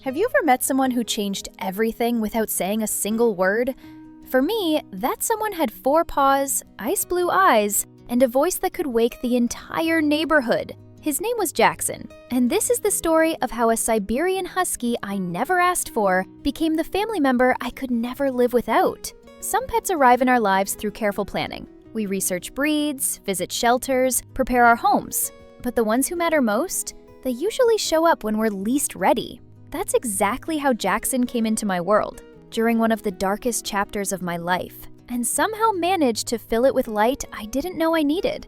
Have you ever met someone who changed everything without saying a single word? For me, that someone had 4 paws, ice blue eyes, and a voice that could wake the entire neighborhood. His name was Jackson, and this is the story of how a Siberian Husky I never asked for became the family member I could never live without. Some pets arrive in our lives through careful planning. We research breeds, visit shelters, prepare our homes. But the ones who matter most, they usually show up when we're least ready. That's exactly how Jackson came into my world, during one of the darkest chapters of my life, and somehow managed to fill it with light I didn't know I needed.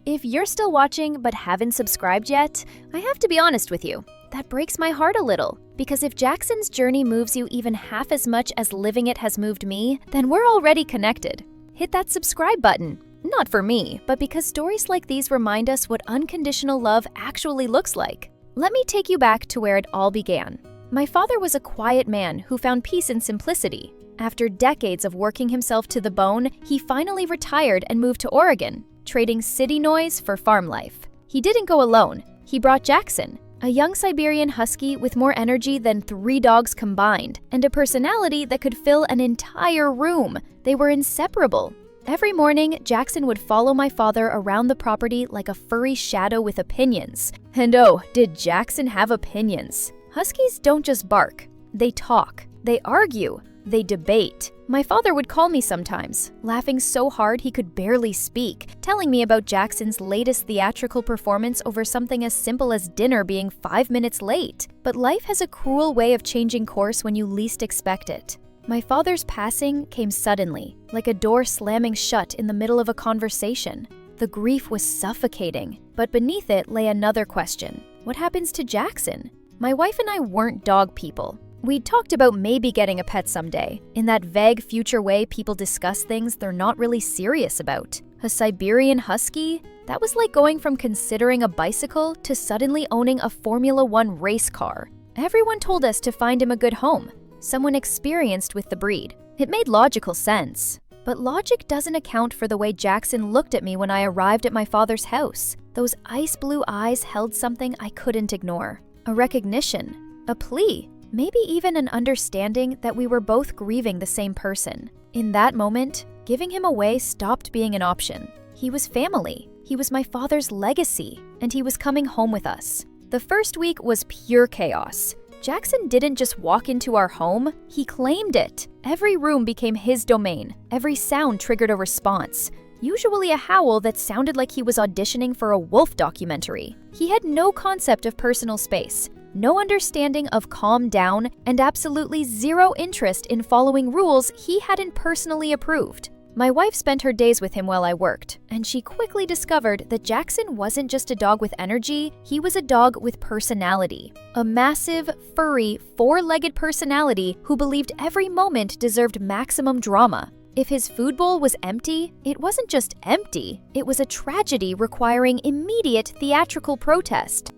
If you're still watching but haven't subscribed yet, I have to be honest with you. That breaks my heart a little, because if Jackson's journey moves you even half as much as living it has moved me, then we're already connected. Hit that subscribe button. Not for me, but because stories like these remind us what unconditional love actually looks like. Let me take you back to where it all began. My father was a quiet man who found peace in simplicity. After decades of working himself to the bone, he finally retired and moved to Oregon, trading city noise for farm life. He didn't go alone. He brought Jackson, a young Siberian Husky with more energy than 3 dogs combined, and a personality that could fill an entire room. They were inseparable. Every morning, Jackson would follow my father around the property like a furry shadow with opinions. And oh, did Jackson have opinions! Huskies don't just bark. They talk. They argue. They debate. My father would call me sometimes, laughing so hard he could barely speak, telling me about Jackson's latest theatrical performance over something as simple as dinner being 5 minutes late. But life has a cruel way of changing course when you least expect it. My father's passing came suddenly, like a door slamming shut in the middle of a conversation. The grief was suffocating, but beneath it lay another question. What happens to Jackson? My wife and I weren't dog people. We'd talked about maybe getting a pet someday, in that vague future way people discuss things they're not really serious about. A Siberian Husky? That was like going from considering a bicycle to suddenly owning a Formula 1 race car. Everyone told us to find him a good home, someone experienced with the breed. It made logical sense. But logic doesn't account for the way Jackson looked at me when I arrived at my father's house. Those ice blue eyes held something I couldn't ignore. A recognition, a plea, maybe even an understanding that we were both grieving the same person. In that moment, giving him away stopped being an option. He was family. He was my father's legacy, and he was coming home with us. The first week was pure chaos. Jackson didn't just walk into our home, he claimed it. Every room became his domain. Every sound triggered a response, usually a howl that sounded like he was auditioning for a wolf documentary. He had no concept of personal space, no understanding of calm down, and absolutely zero interest in following rules he hadn't personally approved. My wife spent her days with him while I worked, and she quickly discovered that Jackson wasn't just a dog with energy, he was a dog with personality. A massive, furry, 4-legged personality who believed every moment deserved maximum drama. If his food bowl was empty, it wasn't just empty, it was a tragedy requiring immediate theatrical protest.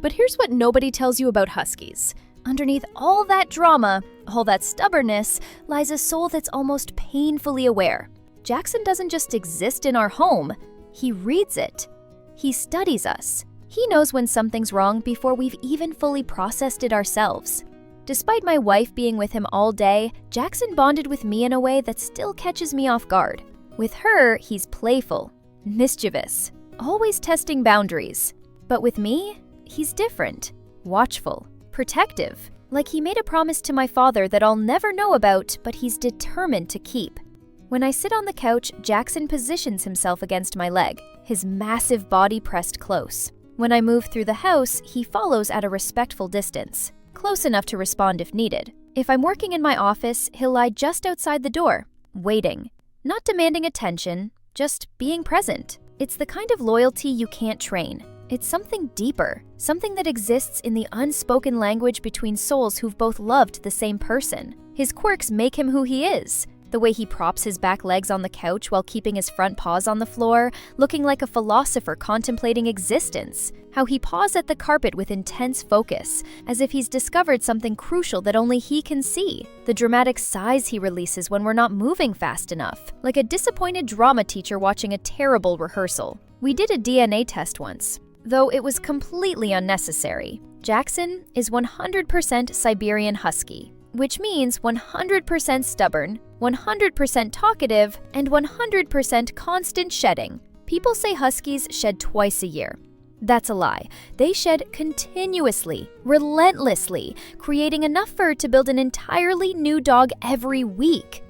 But here's what nobody tells you about Huskies. Underneath all that drama, all that stubbornness, lies a soul that's almost painfully aware. Jackson doesn't just exist in our home, he reads it. He studies us. He knows when something's wrong before we've even fully processed it ourselves. Despite my wife being with him all day, Jackson bonded with me in a way that still catches me off guard. With her, he's playful, mischievous, always testing boundaries. But with me, he's different, watchful, protective, like he made a promise to my father that I'll never know about, but he's determined to keep. When I sit on the couch, Jackson positions himself against my leg, his massive body pressed close. When I move through the house, he follows at a respectful distance, close enough to respond if needed. If I'm working in my office, he'll lie just outside the door, waiting, not demanding attention, just being present. It's the kind of loyalty you can't train. It's something deeper, something that exists in the unspoken language between souls who've both loved the same person. His quirks make him who he is. The way he props his back legs on the couch while keeping his front paws on the floor, looking like a philosopher contemplating existence. How he paws at the carpet with intense focus, as if he's discovered something crucial that only he can see. The dramatic sighs he releases when we're not moving fast enough, like a disappointed drama teacher watching a terrible rehearsal. We did a DNA test once. though it was completely unnecessary. Jackson is 100% Siberian Husky, which means 100% stubborn, 100% talkative, and 100% constant shedding. People say Huskies shed twice a year. That's a lie. They shed continuously, relentlessly, creating enough fur to build an entirely new dog every week.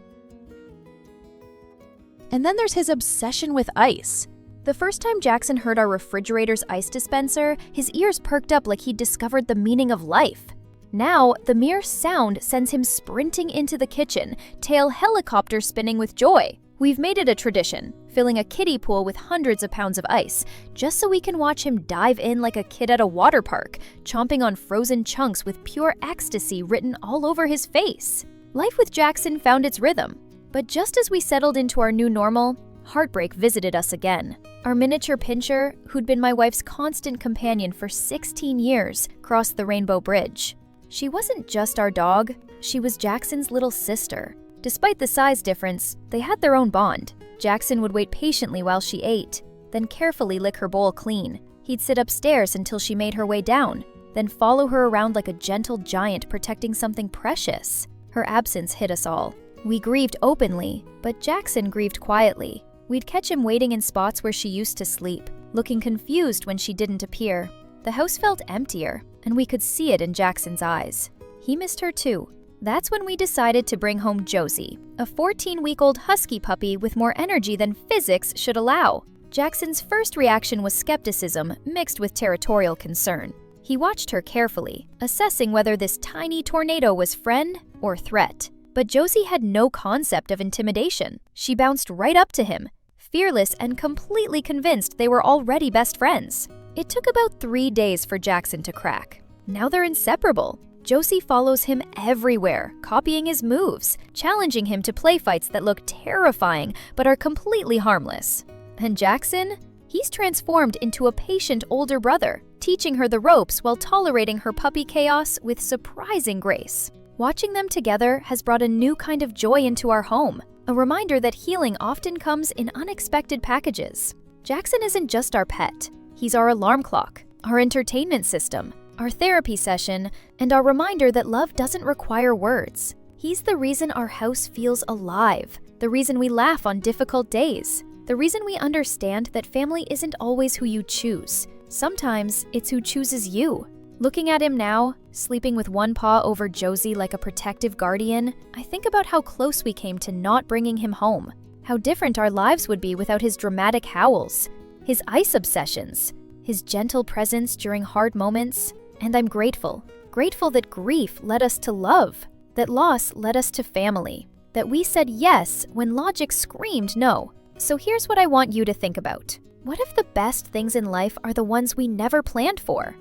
And then there's his obsession with ice. The first time Jackson heard our refrigerator's ice dispenser, his ears perked up like he'd discovered the meaning of life. Now, the mere sound sends him sprinting into the kitchen, tail helicopter spinning with joy. We've made it a tradition, filling a kiddie pool with hundreds of pounds of ice, just so we can watch him dive in like a kid at a water park, chomping on frozen chunks with pure ecstasy written all over his face. Life with Jackson found its rhythm. But just as we settled into our new normal, heartbreak visited us again. Our miniature pinscher, who'd been my wife's constant companion for 16 years, crossed the Rainbow Bridge. She wasn't just our dog, she was Jackson's little sister. Despite the size difference, they had their own bond. Jackson would wait patiently while she ate, then carefully lick her bowl clean. He'd sit upstairs until she made her way down, then follow her around like a gentle giant protecting something precious. Her absence hit us all. We grieved openly, but Jackson grieved quietly. We'd catch him waiting in spots where she used to sleep, looking confused when she didn't appear. The house felt emptier, and we could see it in Jackson's eyes. He missed her too. That's when we decided to bring home Josie, a 14-week-old husky puppy with more energy than physics should allow. Jackson's first reaction was skepticism mixed with territorial concern. He watched her carefully, assessing whether this tiny tornado was friend or threat. But Josie had no concept of intimidation. She bounced right up to him, fearless and completely convinced they were already best friends. It took about 3 days for Jackson to crack. Now they're inseparable. Josie follows him everywhere, copying his moves, challenging him to play fights that look terrifying but are completely harmless. And Jackson? He's transformed into a patient older brother, teaching her the ropes while tolerating her puppy chaos with surprising grace. Watching them together has brought a new kind of joy into our home, a reminder that healing often comes in unexpected packages. Jackson isn't just our pet. He's our alarm clock, our entertainment system, our therapy session, and our reminder that love doesn't require words. He's the reason our house feels alive, the reason we laugh on difficult days, the reason we understand that family isn't always who you choose. Sometimes it's who chooses you. Looking at him now, sleeping with one paw over Josie like a protective guardian, I think about how close we came to not bringing him home, how different our lives would be without his dramatic howls, his ice obsessions, his gentle presence during hard moments. And I'm grateful that grief led us to love, that loss led us to family, that we said yes when logic screamed no. So here's what I want you to think about. What if the best things in life are the ones we never planned for?